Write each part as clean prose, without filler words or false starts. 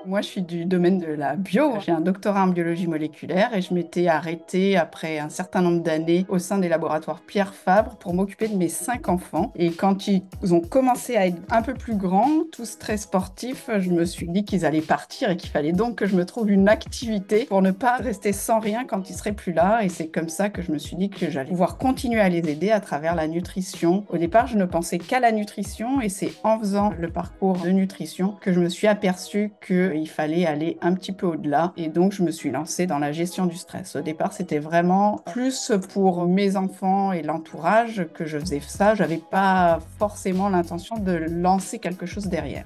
Moi, je suis du domaine de la bio. J'ai un doctorat en biologie moléculaire et je m'étais arrêtée après un certain nombre d'années au sein des laboratoires Pierre Fabre pour m'occuper de mes 5 enfants. Et quand ils ont commencé à être un peu plus grands, tous très sportifs, je me suis dit qu'ils allaient partir et qu'il fallait donc que je me trouve une activité pour ne pas rester sans rien quand ils seraient plus là. Et c'est comme ça que je me suis dit que j'allais pouvoir continuer à les aider à travers la nutrition. Au départ, je ne pensais qu'à la nutrition et c'est en faisant le parcours de nutrition que je me suis aperçue qu'il fallait aller un petit peu au-delà et donc je me suis lancée dans la gestion du stress. Au départ, c'était vraiment plus pour mes enfants et l'entourage que je faisais ça. J'avais pas forcément l'intention de lancer quelque chose derrière.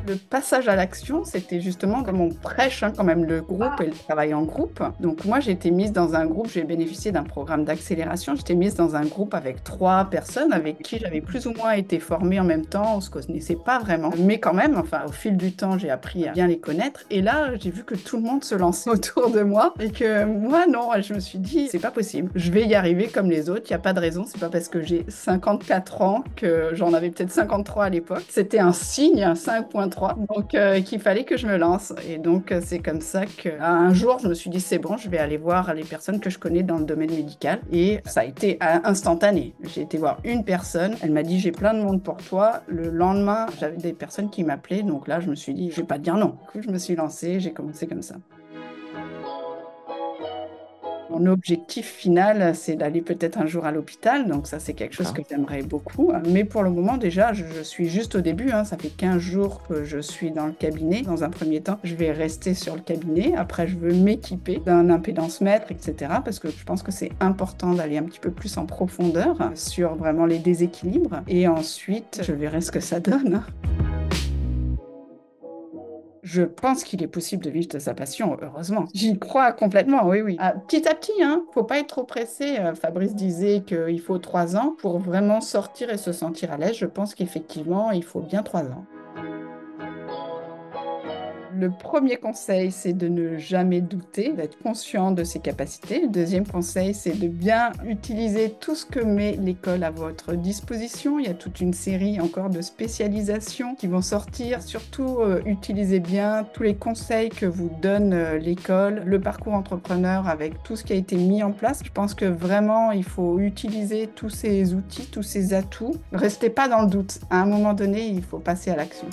Le passage à l'action, c'était justement comme on prêche quand même le groupe et le travail en groupe. Donc moi, j'ai été mise dans un groupe, j'ai bénéficié d'un programme d'accélération. J'étais mise dans un groupe avec 3 personnes avec qui j'avais plus ou moins été formée en même temps. On se connaissait pas vraiment, mais quand même, enfin, au fil du temps, j'ai appris à bien les connaître. Et là, j'ai vu que tout le monde se lançait autour de moi et que moi, non, je me suis dit, c'est pas possible. Je vais y arriver comme les autres. Il n'y a pas de raison. C'est pas parce que j'ai 54 ans que j'en avais peut-être 53 à l'époque. C'était un signe, 5,3. Donc, qu'il fallait que je me lance. Et donc, c'est comme ça qu'un jour, je me suis dit, c'est bon, je vais aller voir les personnes que je connais dans le domaine médical. Et ça a été instantané. J'ai été voir une personne. Elle m'a dit, j'ai plein de monde pour toi. Le lendemain, j'avais des personnes qui m'appelaient. Donc là, je me suis dit, je vais pas te dire non. Du coup, je me suis lancée. J'ai commencé comme ça. Mon objectif final, c'est d'aller peut-être un jour à l'hôpital. Donc ça, c'est quelque chose que D'accord. j'aimerais beaucoup. Mais pour le moment, déjà, je suis juste au début. Ça fait 15 jours que je suis dans le cabinet. Dans un premier temps, je vais rester sur le cabinet. Après, je veux m'équiper d'un impédance-mètre, etc. Parce que je pense que c'est important d'aller un petit peu plus en profondeur sur vraiment les déséquilibres. Et ensuite, je verrai ce que ça donne. Je pense qu'il est possible de vivre de sa passion, heureusement. J'y crois complètement, oui, oui. Petit à petit, faut pas être trop pressé. Fabrice disait qu'il faut 3 ans pour vraiment sortir et se sentir à l'aise. Je pense qu'effectivement, il faut bien 3 ans. Le premier conseil, c'est de ne jamais douter, d'être conscient de ses capacités. Le deuxième conseil, c'est de bien utiliser tout ce que met l'école à votre disposition. Il y a toute une série encore de spécialisations qui vont sortir. Surtout, utilisez bien tous les conseils que vous donne l'école, le parcours entrepreneur avec tout ce qui a été mis en place. Je pense que vraiment, il faut utiliser tous ces outils, tous ces atouts. Ne restez pas dans le doute. À un moment donné, il faut passer à l'action.